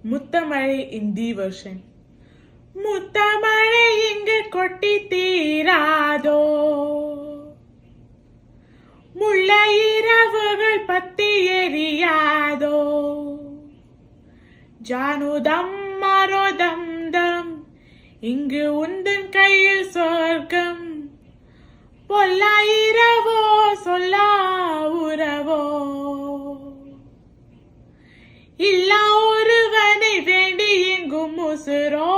முத்தமழை Hindi version. முத்தமழை இங்கு கொட்டி தீராதோ, முல்லை இரவுகள் பத்தி எரியாதோ, ஜானுதம் மரோதம் தம் இங்கு உந்தன் கையில் சொர்க்கம், பொல்லா இரவோ சொல்லா உறவோ, இல்லா ஒருவனை வேண்டி எங்கும் முசுரோ,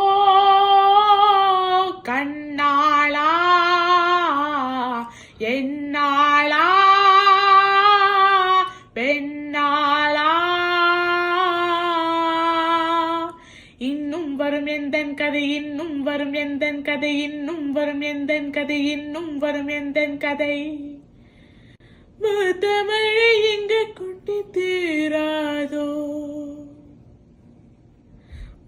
கண்ணாளா என்னாளா பெண்ணாளா, இன்னும் வரும் எந்தன் கதை, இன்னும் வரும் எந்தன் கதை, இன்னும் வரும் எந்தன் கதை, இன்னும் வரும் எந்தன் கதை. முத்தமழை இங்கு கொட்டி தீராதோ,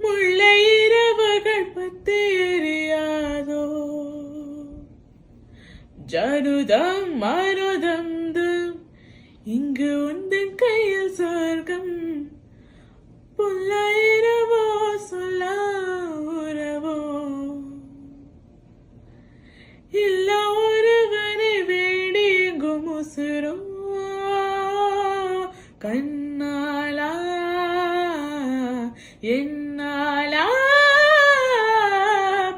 முல்லை இரவுகள் பத்தி எரியாதோ, ஜனுதம் மருதம் தம் இங்கு உந்தன் கையில் சொர்க்கம், பொல்லா இரவோ சொல்லா உறவோ, இல்லா ஒருவனை வேண்டி எங்கும் முசுரோ, கண்ணாளா என்னாளா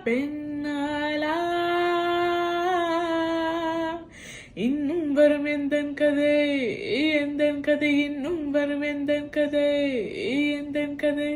பெண்ணாளா, இன்னும் வரும் எந்தன் கதை, எந்தன் கதை, இன்னும் வரும் எந்தன் கதை, எந்தன் கதை.